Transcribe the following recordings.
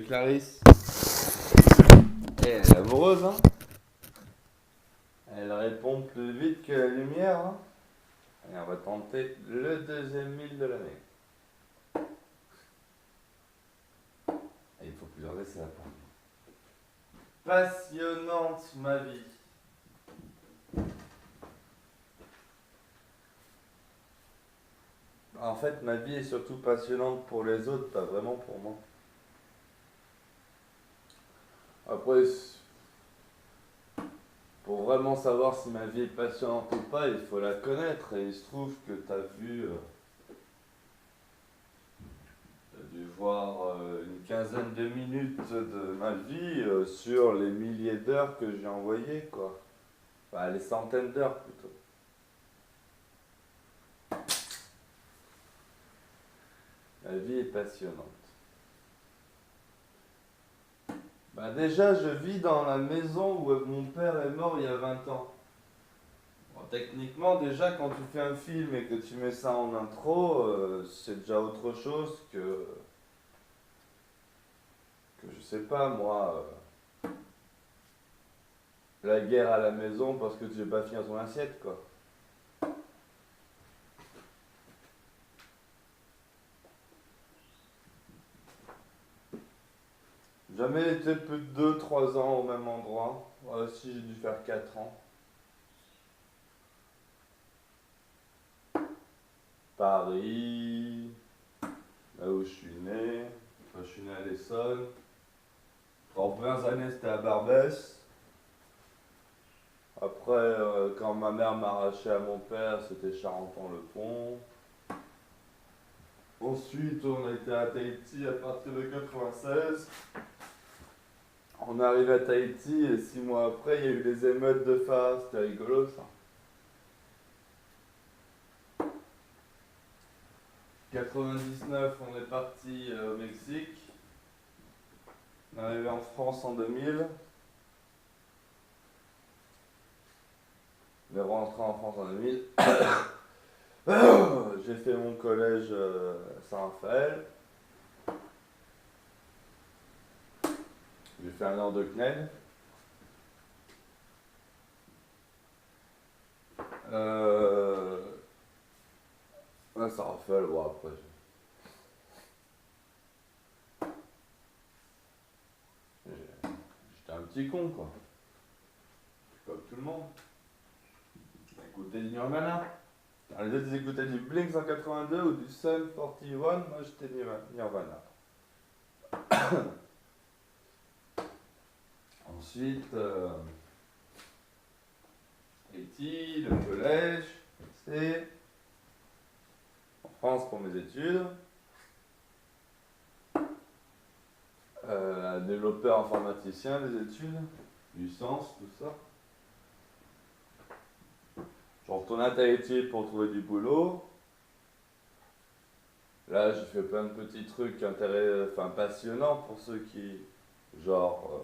Clarisse. Elle est amoureuse, hein. Elle répond plus vite que la lumière, hein. Et on va tenter le deuxième 1000 de l'année. Et il faut plusieurs essais à prendre. Passionnante ma vie. En fait, ma vie est surtout passionnante pour les autres, pas vraiment pour moi. Après, pour vraiment savoir si ma vie est passionnante ou pas, il faut la connaître. Et il se trouve que tu as dû voir une quinzaine de minutes de ma vie sur les milliers d'heures que j'ai envoyées, quoi. Enfin, les centaines d'heures plutôt. La vie est passionnante. Bah déjà, je vis dans la maison où mon père est mort il y a 20 ans. Bon, techniquement, déjà, quand tu fais un film et que tu mets ça en intro, c'est déjà autre chose que je sais pas, moi, la guerre à la maison parce que tu veux pas finir ton assiette, quoi. Jamais été plus de 2 3 ans au même endroit. Si j'ai dû faire 4 ans. Paris, là où je suis né. Enfin, je suis né à l'Essonne. En premières années, c'était à Barbès. Après, quand ma mère m'a arraché à mon père, c'était Charenton-le-Pont. Ensuite, on a été à Tahiti à partir de 96. On est arrivé à Tahiti et 6 mois après, il y a eu les émeutes de phare. C'était rigolo, ça. 99, on est parti au Mexique. On est arrivé en France en 2000. On est rentré en France en 2000. J'ai fait mon collège à Saint-Raphaël. J'ai fait un an de CNED. À Saint-Raphaël, bon après. J'étais un petit con, quoi. Comme tout le monde. J'écoutais du Nirvana. Les autres, ils écoutaient du Blink 182 ou du Sum 41. Moi, j'étais Nirvana. Ensuite, Haïti, le collège, lycée, en France pour mes études, développeur informaticien, les études, licence, tout ça. Je retourne à Tahiti pour trouver du boulot. Là, j'ai fait plein de petits trucs passionnants pour ceux qui, genre,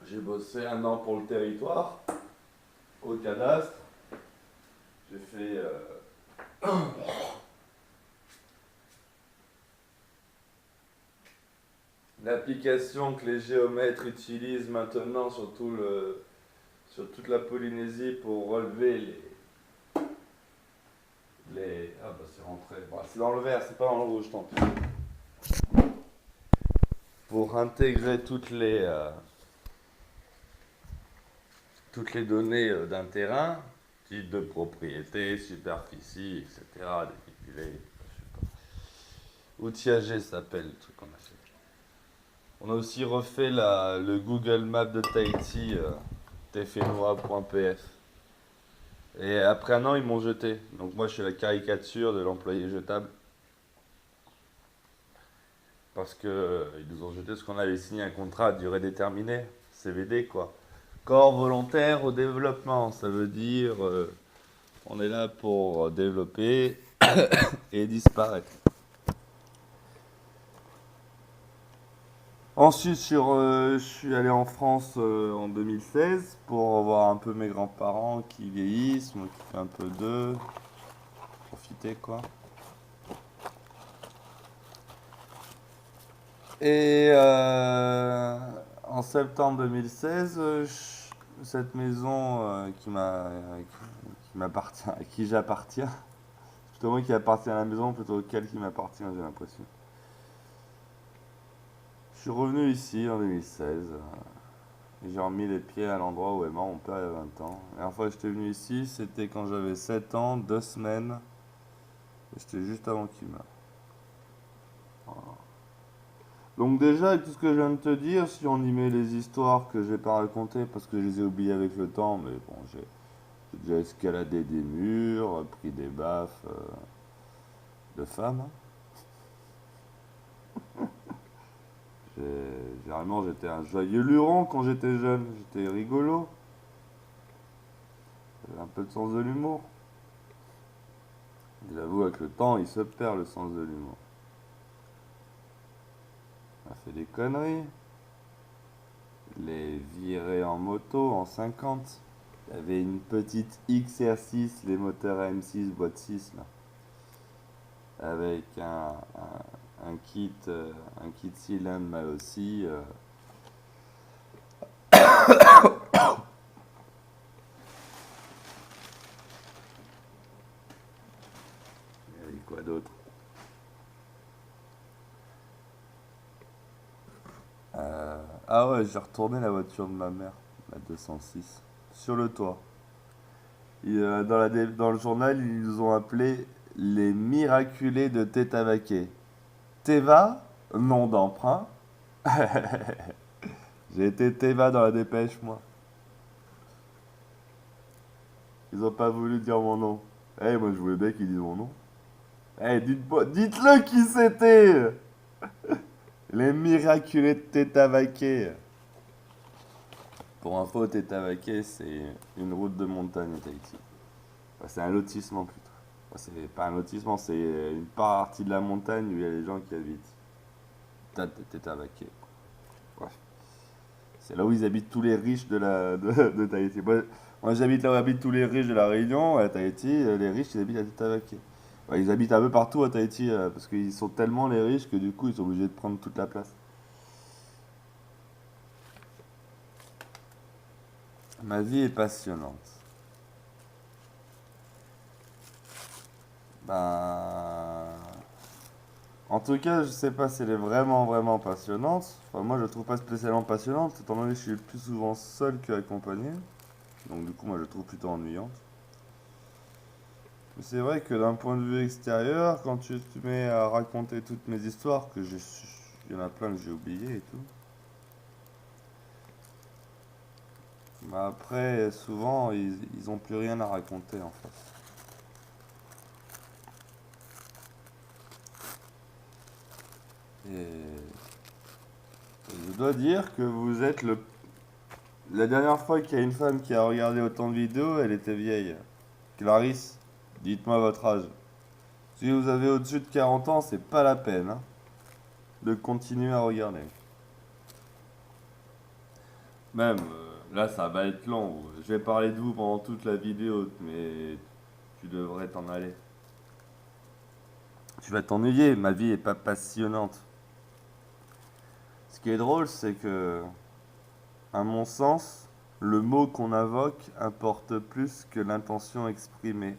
j'ai bossé 1 an pour le territoire, au cadastre. J'ai fait l'application que les géomètres utilisent maintenant sur toute la Polynésie pour relever les. Ah bah c'est rentré. Bon, c'est dans le vert, c'est pas dans le rouge, tant pis. Pour intégrer toutes les données d'un terrain, type de propriété, superficie, etc., défilé, je sais pas. Outillagé s'appelle le truc qu'on a fait. On a aussi refait le Google Map de Tahiti, tfnoa.pf. Et après 1 an, ils m'ont jeté. Donc moi, je suis la caricature de l'employé jetable. Parce que ils nous ont jeté parce qu'on avait signé un contrat à durée déterminée, CVD quoi. Corps volontaire au développement, ça veut dire on est là pour développer et disparaître. Ensuite, je suis allé en France en 2016 pour voir un peu mes grands-parents qui vieillissent, moi qui fais un peu d'eux, profiter quoi. Et en septembre 2016, cette maison qui m'appartient, à qui j'appartiens, c'est plutôt moi qui appartiens à la maison plutôt qu'elle qui m'appartient, j'ai l'impression. Je suis revenu ici en 2016. Et j'ai remis les pieds à l'endroit où est mort mon père il y a 20 ans. La dernière fois que j'étais venu ici, c'était quand j'avais 7 ans, 2 semaines. Et c'était juste avant qu'il meure. Voilà. Donc déjà, avec tout ce que je viens de te dire, si on y met les histoires que j'ai pas racontées parce que je les ai oubliées avec le temps, mais bon, j'ai déjà escaladé des murs, pris des baffes de femmes. Généralement, j'étais un joyeux luron quand j'étais jeune. J'étais rigolo. J'avais un peu de sens de l'humour. J'avoue, avec le temps, il se perd le sens de l'humour. On a fait des conneries. Les virer en moto en 50. Il y avait une petite XR6, les moteurs AM6, boîte 6 là. Avec un kit cylindre là aussi. Il y avait quoi d'autre? Ah ouais, j'ai retourné la voiture de ma mère, la 206, sur le toit. Et, dans le journal, ils nous ont appelé les miraculés de Tétavaqué. Teva, nom d'emprunt. J'ai été Teva dans la dépêche, moi. Ils ont pas voulu dire mon nom. Eh, moi je voulais bien qu'ils disent mon nom. Eh, dites-le qui c'était. Les miraculés de Tétavaqué. Pour info, Tétavaqué, c'est une route de montagne à Tahiti. Enfin, c'est un lotissement plutôt. Enfin, c'est pas un lotissement, c'est une partie de la montagne où il y a les gens qui habitent. Tétavaqué. Bref. C'est là où ils habitent tous les riches de Tahiti. Moi, j'habite là où habitent tous les riches de la Réunion. À Tahiti, les riches, ils habitent à Tétavaqué. Ouais, ils habitent un peu partout à Tahiti parce qu'ils sont tellement les riches que du coup, ils sont obligés de prendre toute la place. Ma vie est passionnante. Ben, en tout cas, je sais pas si elle est vraiment, vraiment passionnante. Enfin, moi, je la trouve pas spécialement passionnante, étant donné que je suis plus souvent seul que accompagné. Donc, du coup, moi, je la trouve plutôt ennuyante. Mais c'est vrai que d'un point de vue extérieur, quand tu te mets à raconter toutes mes histoires, il y en a plein que j'ai oubliées et tout. Mais après, souvent, ils ont plus rien à raconter en fait. Et je dois dire que vous êtes le... La dernière fois qu'il y a une femme qui a regardé autant de vidéos, elle était vieille. Clarisse, dites-moi votre âge. Si vous avez au-dessus de 40 ans, c'est pas la peine hein, de continuer à regarder. Même, là, ça va être long. Je vais parler de vous pendant toute la vidéo, mais tu devrais t'en aller. Tu vas t'ennuyer, ma vie est pas passionnante. Ce qui est drôle, c'est que, à mon sens, le mot qu'on invoque importe plus que l'intention exprimée.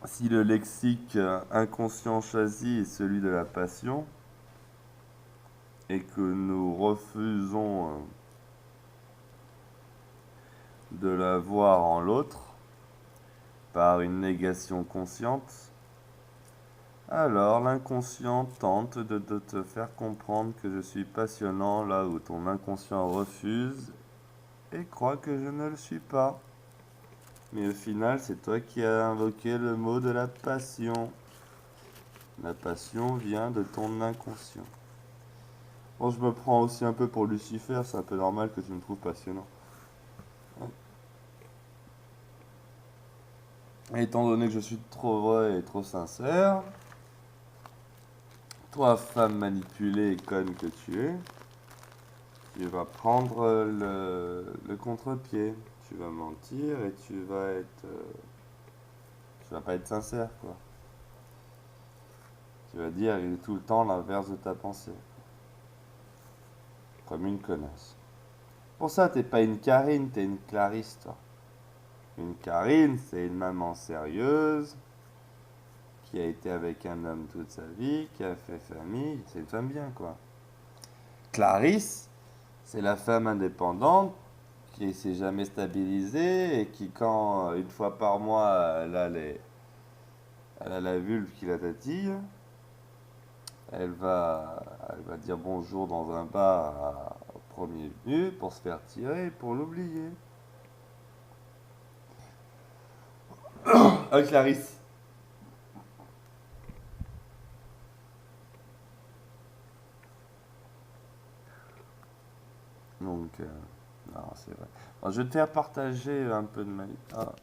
Si le lexique inconscient choisi est celui de la passion, et que nous refusons de la voir en l'autre par une négation consciente, alors l'inconscient tente de te faire comprendre que je suis passionnant là où ton inconscient refuse et croit que je ne le suis pas. Mais au final, c'est toi qui as invoqué le mot de la passion. La passion vient de ton inconscient. Bon, je me prends aussi un peu pour Lucifer, c'est un peu normal que tu me trouves passionnant. Et étant donné que je suis trop vrai et trop sincère, toi, femme manipulée et conne que tu vas prendre le contre-pied. Tu vas mentir et tu vas pas être sincère, quoi. Tu vas dire, il est tout le temps l'inverse de ta pensée. Comme une connasse. Pour ça, t'es pas une Karine, t'es une Clarisse, toi. Une Karine, c'est une maman sérieuse, qui a été avec un homme toute sa vie, qui a fait famille. C'est une femme bien, quoi. Clarisse, c'est la femme indépendante qui s'est jamais stabilisée et qui, quand une fois par mois, elle a la vulve qui la tatille, elle va dire bonjour dans un bar au premier venu pour se faire tirer et pour l'oublier. Ah, Clarisse. Donc, non, c'est vrai. Alors, je vais te faire partager un peu de ma vie. Ah.